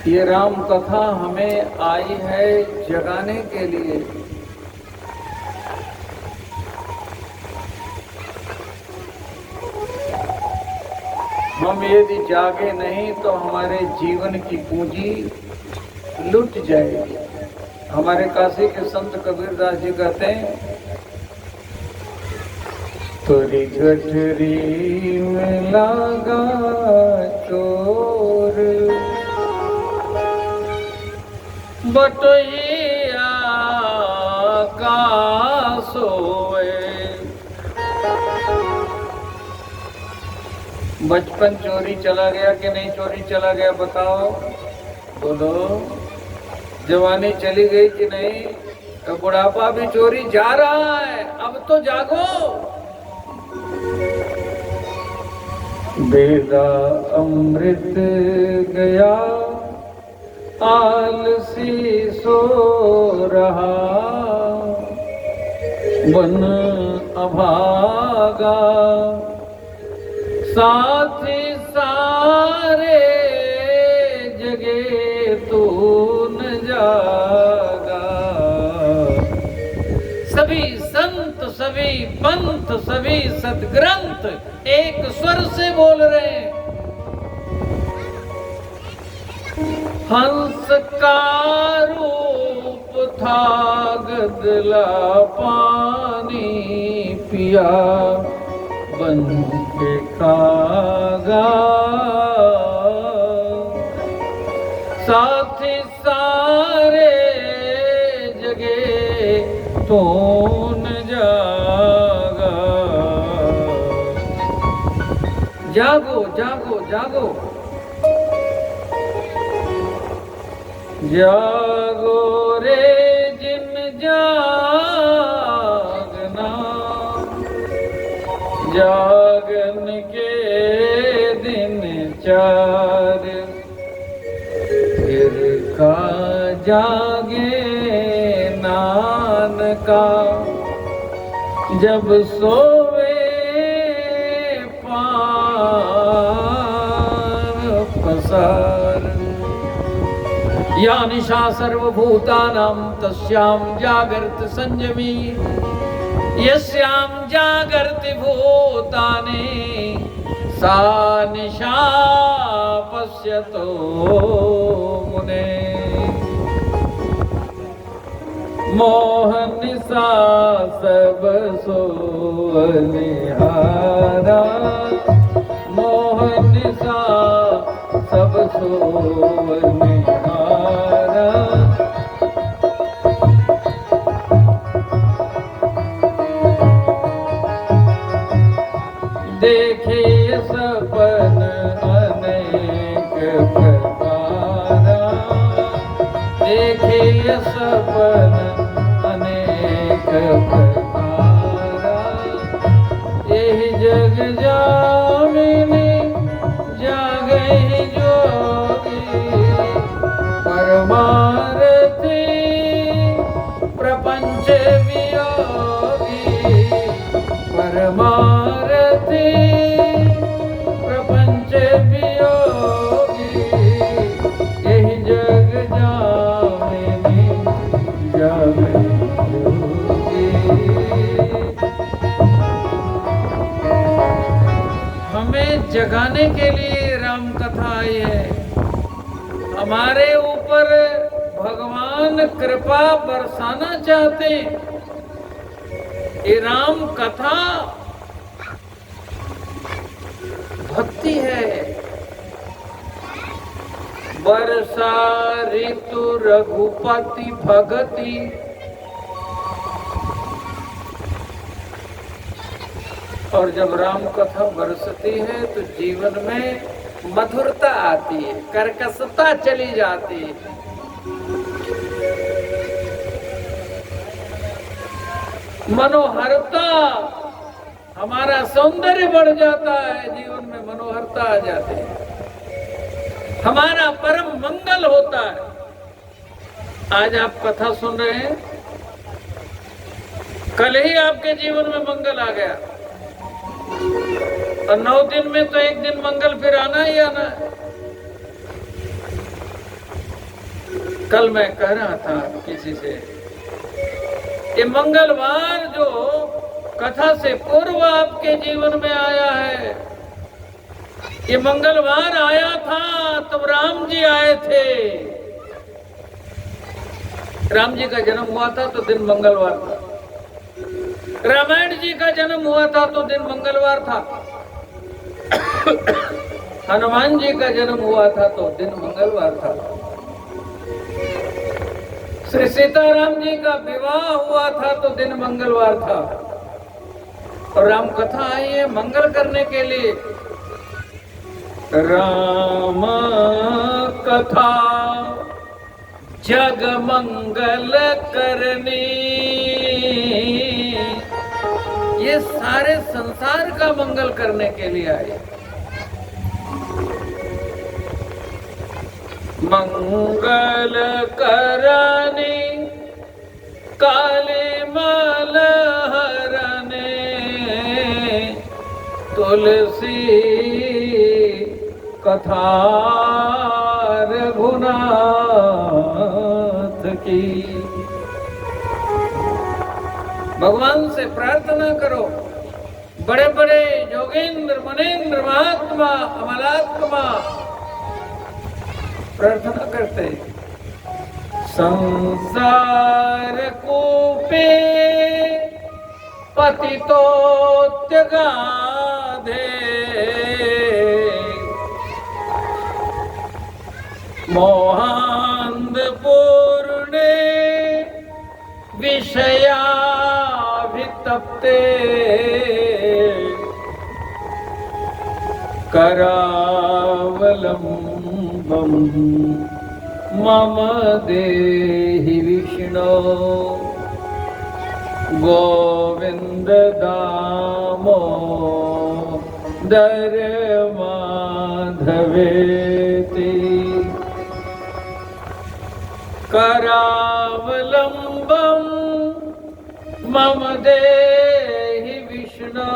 ये राम कथा हमें आई है जगाने के लिए। हम यदि जागे नहीं तो हमारे जीवन की पूंजी लुट जाएगी। हमारे काशी के संत कबीरदास जी कहते हैं, तोरी गठरी में लागा चोर, बटोहिया का सोए। बचपन चोरी चला गया कि नहीं चोरी चला गया, बताओ बोलो। जवानी चली गई कि नहीं, तो बुढ़ापा भी चोरी जा रहा है। अब तो जागो। बेदा अमृत गया, आलसी सो रहा, वन अभागा, साथी सारे जगे तू न जागा। सभी संत, सभी पंथ, सभी सदग्रंथ एक स्वर से बोल रहे हैं, हंस का रूप था गदला पानी पिया, बन के खागा, साथी सारे जगे तो न जागा। जागो जागो जागो, जागो रे जिन जागना, जागन के दिन चार, फिर का जागे नानका, जब सोवे पार पसार। या निशा सर्वभूतानां तस्यां जागर्त संयमी, यस्यां जागर्ति भूतानि, सा निशा पश्यतो मुने। मोह निशा सब सोनिहारा, मोह निशा सब सोनिहारा। देखे सपन अनेक प्रकारा, देखे सपन अनेक प्रकारा। यही जग जामिनी जागहि जोगी, परमारथी प्रपंच वियोगी, परमारथी प्रपंच वियोगी। यही जग जामिनी जागहि जोगी। हमें जगाने के लिए राम कथा आई है। हमारे ऊपर भगवान कृपा बरसाना चाहते हैं। ये राम कथा भक्ति है। वर्षा ऋतु रघुपति भगति, और जब राम कथा बरसती है तो जीवन में मधुरता आती है, कर्कशता चली जाती है। मनोहरता, हमारा सौंदर्य बढ़ जाता है, जीवन में मनोहरता आ जाती है, हमारा परम मंगल होता है। आज आप कथा सुन रहे हैं, कल ही आपके जीवन में मंगल आ गया, और 9 दिन में तो एक दिन मंगल फिर आना ही आना है। कल मैं कह रहा था किसी से, ये मंगलवार जो कथा से पूर्व आपके जीवन में आया है, ये मंगलवार आया था तब राम जी आए थे। राम जी का जन्म हुआ था तो दिन मंगलवार था। रामायण जी का जन्म हुआ था तो दिन मंगलवार था। हनुमान जी का जन्म हुआ था तो दिन मंगलवार था। श्री सीताराम जी का विवाह हुआ था तो दिन मंगलवार था। और राम कथा आई है मंगल करने के लिए। राम कथा जग मंगल करनी, ये सारे संसार का मंगल करने के लिए आए। मंगल करनी काली मल हरने, तुलसी कथा रघुनाथ की। भगवान से प्रार्थना करो। बड़े बड़े योगेंद्र मुनींद्र महात्मा अमलात्मा प्रार्थना करते, संसार कूपे पतितोत्य गाधे, मोहांध पूर्णे विषया वितप्ते, करावलंबम मम देहि विष्णो, गोविंद दामोदर माधवेति, करावलंबम मम देहि विष्णु।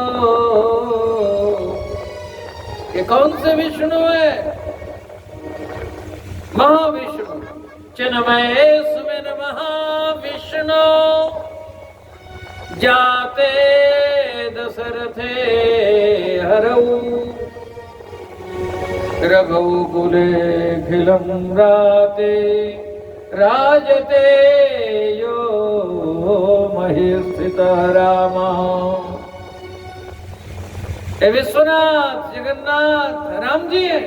ये कौन से विष्णु है? महाविष्णु चिन्मय सुमिर महाविष्णु, जाते दशरथे हरऊ, रघुकुले खिलम राते, राजते यो महि स्थित रामा। हे विश्वनाथ जगन्नाथ राम जी है।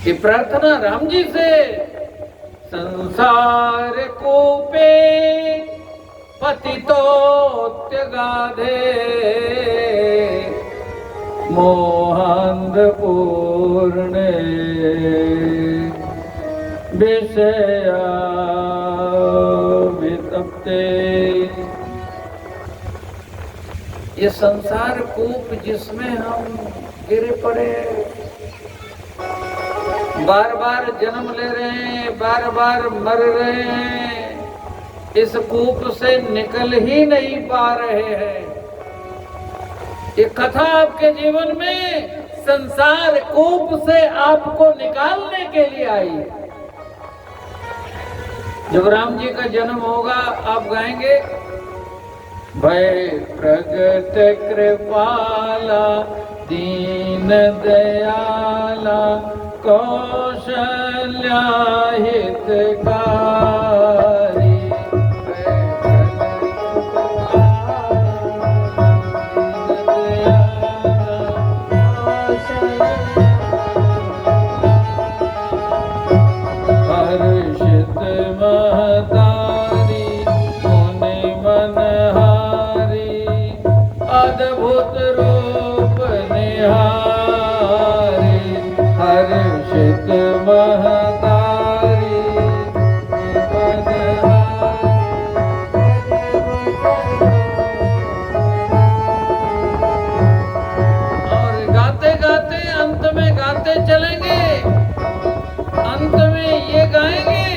ये प्रार्थना राम जी से। संसार कूपे पतितोत्य गाधे, मोहांध पूर्णे विषया वितप्ते। ये संसार कूप जिसमें हम गिरे पड़े, बार बार जन्म ले रहे हैं, बार बार मर रहे हैं, इस कूप से निकल ही नहीं पा रहे हैं। ये कथा आपके जीवन में संसार कूप से आपको निकालने के लिए आई है। जब राम जी का जन्म होगा आप गाएंगे, भय प्रगट कृपाला दीन दयाला, कौशल्या हितकारी, हर्षित महतारी मुनि मनहारी, अद्भुत रूप निहारी, हर्षित महतारी और गाते गाते अंत में गाते चलेंगे। अंत में ये गाएंगे,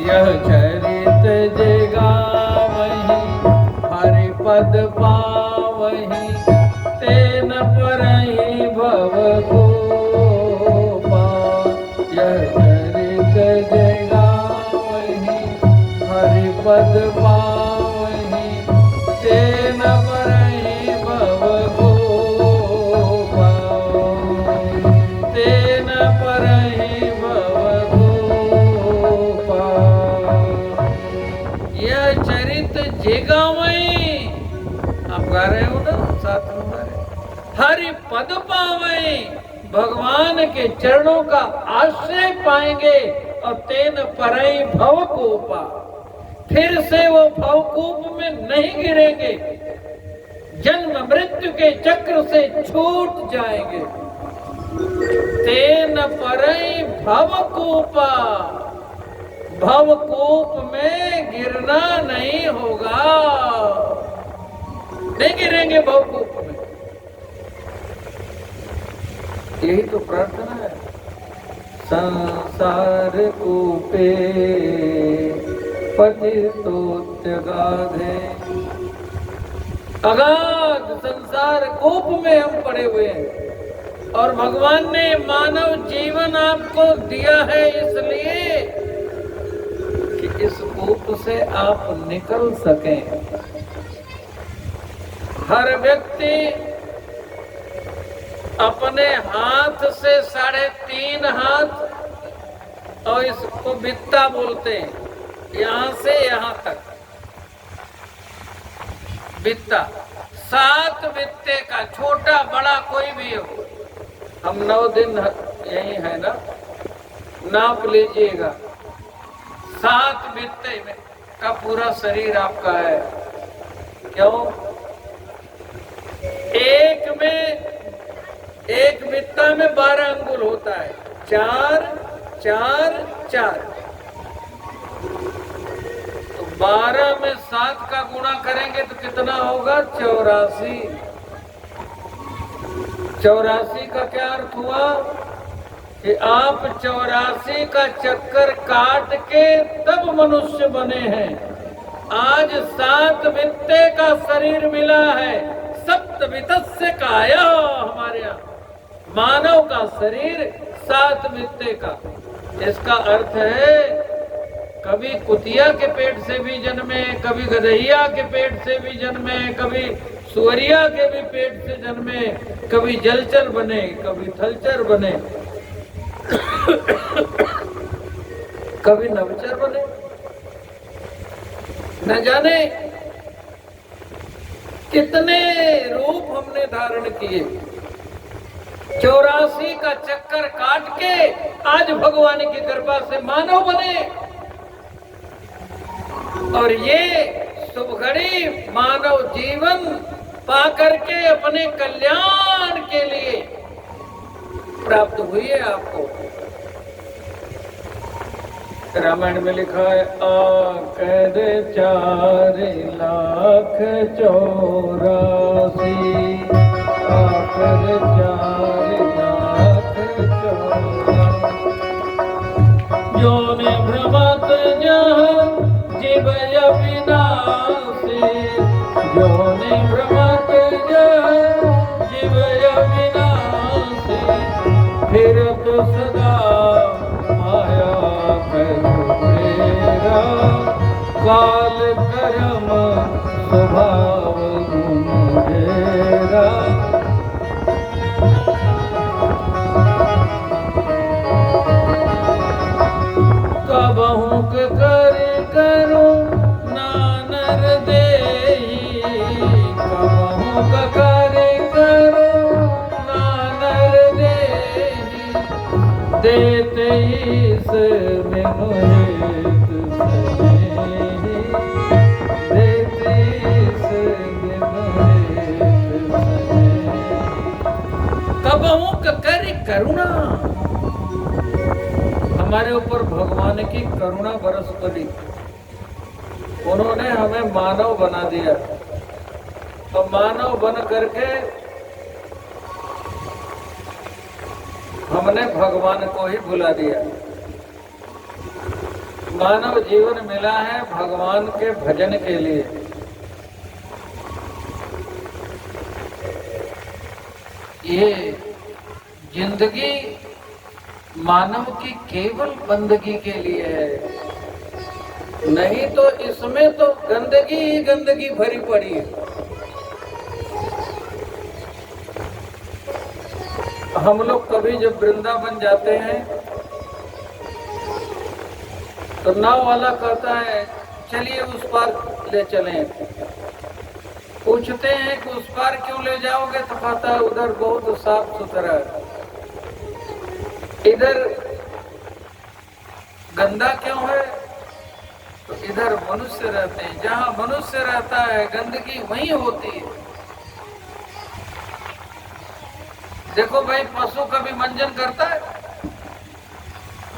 यह चरित जे गावहि हरि पद पावहि, तेन परहि भव गोपा। यह गा रहे हो ना, साथ में गा रहे। हरि पद पावे, भगवान के चरणों का आश्रय पाएंगे और तेन परई भवकूपा, फिर से वो भवकूप में नहीं गिरेंगे, जन्म मृत्यु के चक्र से छूट जाएंगे। तेन परई भवकूपा, भवकूप में गिरना नहीं होगा, नहीं गिरेंगे भवकूप में। यही तो प्रार्थना है। संसार कूपे पतितोत्यगाधे, अगाध संसार कूप में हम पड़े हुए हैं और भगवान ने मानव जीवन आपको दिया है इसलिए कि इस कूप से आप निकल सकें। हर व्यक्ति अपने हाथ से 3.5 हाथ, और इसको बित्ता बोलते हैं, यहां से यहां तक बित्ता, 7 बित्ते का, छोटा बड़ा कोई भी हो। हम 9 दिन यही है ना, नाप लीजिएगा। 7 बित्ते में का पूरा शरीर आपका है। क्यों? एक बित्ता में 12 अंगुल होता है, 4 4 4, तो 12 में 7 का गुणा करेंगे तो कितना होगा? 84। 84 का क्या अर्थ हुआ कि आप 84 का चक्कर काट के तब मनुष्य बने हैं। आज 7 बित्ते का शरीर मिला है, सप्तवितस्य काया, हमारे यहाँ मानव का शरीर 7 बित्ते का। इसका अर्थ है कभी कुतिया के पेट से भी जन्मे, कभी गदहिया के पेट से भी जन्मे, कभी सुअरिया के भी पेट से जन्मे, कभी जलचर बने, कभी थलचर बने, कभी नवचर बने, न जाने कितने रूप हमने धारण किए। 84 का चक्कर काट के आज भगवान की कृपा से मानव बने, और ये शुभ घड़ी मानव जीवन पा करके अपने कल्याण के लिए प्राप्त हुई है आपको। रामायण में लिखा है, आकर 4 लाख 84, आकर 4 लाख 84, जो ने भ्रमत जहाँ जीव अविनाशी, जो ने भ्रमत जहाँ जीव अविनाशी, फिरत सदा माया मेरा, काल कर्म स्वभाव गुण मेरा। कबहू कर करो नानर देही, कबहू कर करो नानर देही, देते ईस मिनु हित सनेही, देते ईस मिनु हित सनेही। कबहू कर करुणा, हमारे ऊपर भगवान की करुणा बरस पड़ी। उन्होंने हमें मानव बना दिया, तो मानव बन करके हमने भगवान को ही भुला दिया। मानव जीवन मिला है भगवान के भजन के लिए। ये जिंदगी मानव की केवल बंदगी के लिए है, नहीं तो इसमें तो गंदगी ही गंदगी भरी पड़ी है। हम लोग कभी जब वृंदावन जाते हैं तो नाव वाला कहता है चलिए उस पार ले चलें। पूछते हैं कि उस पार क्यों ले जाओगे, तो कहता है उधर बहुत साफ सुथरा है, इधर गंदा क्यों है, तो इधर मनुष्य रहते हैं, जहां मनुष्य रहता है गंदगी वहीं होती है। देखो भाई, पशु कभी मंजन करता है,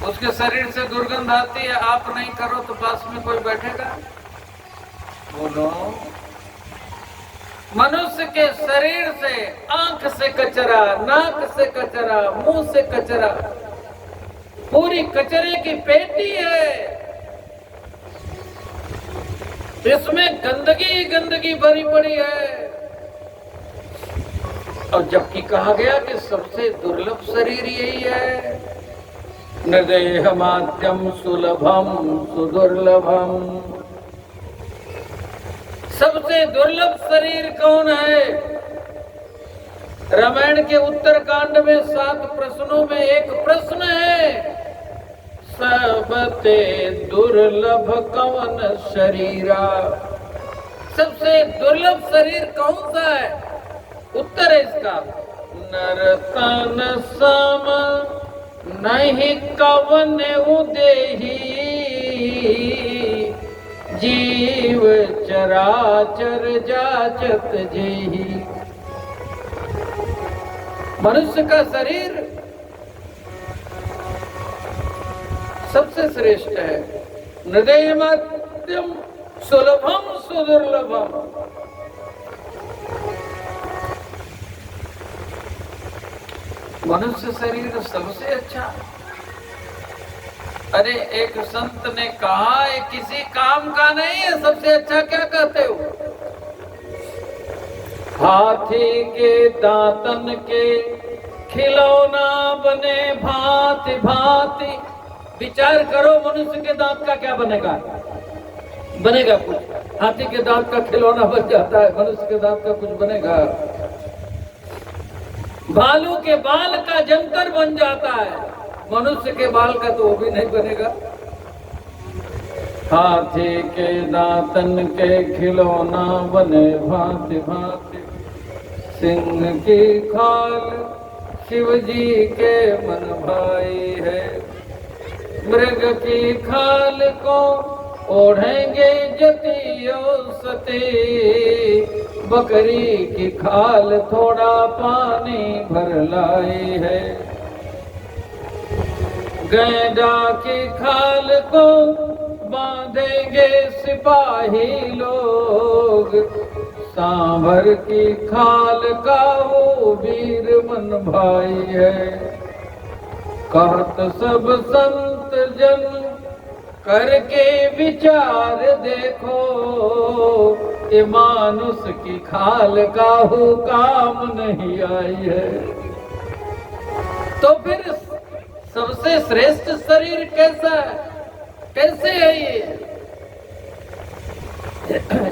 उसके शरीर से दुर्गंध आती है, आप नहीं करो तो पास में कोई बैठेगा? बोलो। मनुष्य के शरीर से, आंख से कचरा, नाक से कचरा, मुंह से कचरा, पूरी कचरे की पेटी है, इसमें गंदगी गंदगी भरी पड़ी है। और जबकि कहा गया कि सबसे दुर्लभ शरीर यही है, नृदेह माध्यम सुलभम सुदुर्लभम। सबसे दुर्लभ शरीर कौन है? रामायण के उत्तरकांड में 7 प्रश्नों में एक प्रश्न है, सबते दुर्लभ कौन शरीरा। सबसे दुर्लभ शरीर कौन सा है? उत्तर है इसका, नरतन सम नहीं कवन उदेही, जीव चराचर जाचत जेही। मनुष्य का शरीर सबसे श्रेष्ठ है, हृदय मध्यम सुलभम सुदुर्लभम। मनुष्य शरीर सबसे अच्छा। अरे एक संत ने कहा, ये किसी काम का नहीं है, सबसे अच्छा क्या कहते हो? हाथी के दांतन के खिलौना बने भांति भांति। विचार करो, मनुष्य के दांत का क्या बनेगा? बनेगा कुछ? हाथी के दांत का खिलौना बन जाता है, मनुष्य के दांत का कुछ बनेगा? भालू के बाल का जंतर बन जाता है, मनुष्य के बाल का तो वो भी नहीं बनेगा। हाथी के दांतन के खिलौना बने भांति भांति, सिंह की खाल शिव जी के मन भाई है। मृग की खाल को ओढ़ेंगे जतियो सती, बकरी की खाल थोड़ा पानी भर लाई है। गैंडा की खाल को बांधेंगे सिपाही लोग, सांभर की खाल का वो वीर मन भाई है। कहत सब संत जन करके विचार देखो, ये मानुष की खाल का हो काम नहीं आई है। तो फिर सबसे श्रेष्ठ शरीर कैसा है? कैसे है ये?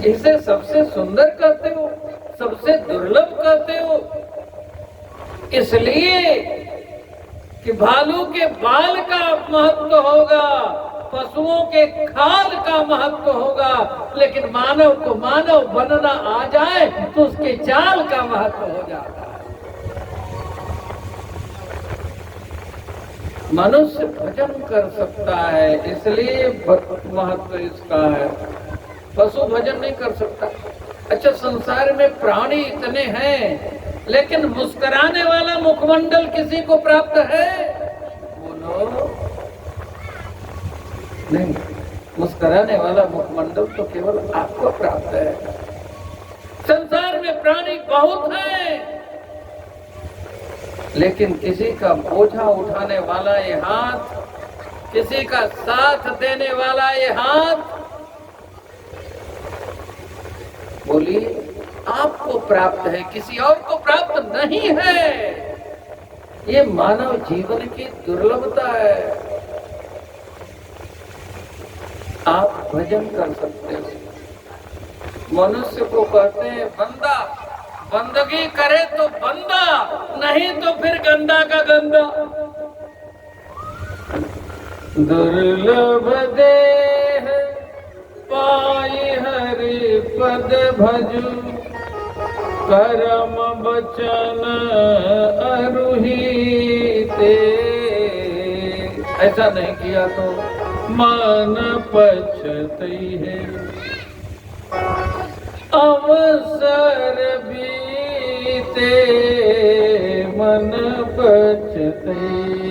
इसे सबसे सुंदर कहते हो, सबसे दुर्लभ कहते हो, इसलिए कि भालू के बाल का महत्व होगा, पशुओं के खाल का महत्व होगा, लेकिन मानव को मानव बनना आ जाए तो उसके चाल का महत्व हो जाता है। मनुष्य भजन कर सकता है, इसलिए महत्व इसका है। पशु भजन नहीं कर सकता। अच्छा, संसार में प्राणी इतने हैं, लेकिन मुस्कुराने वाला मुखमंडल किसी को प्राप्त है? बोलो। नहीं, मुस्कुराने वाला मुखमंडल तो केवल आपको प्राप्त है। संसार में प्राणी बहुत हैं, लेकिन किसी का बोझा उठाने वाला ये हाथ, किसी का साथ देने वाला ये हाथ, बोलिए, आपको प्राप्त है, किसी और को प्राप्त नहीं है। ये मानव जीवन की दुर्लभता है। आप भजन कर सकते हो। मनुष्य को कहते हैं बंदा, बंदगी करे तो बंदा, नहीं तो फिर गंदा का गंदा। दुर्लभ देह पाई हरि पद भजु, कर्म बचन अरुहिते, ऐसा नहीं किया तो मन पछतई है। अवसर बीते मन पछतई।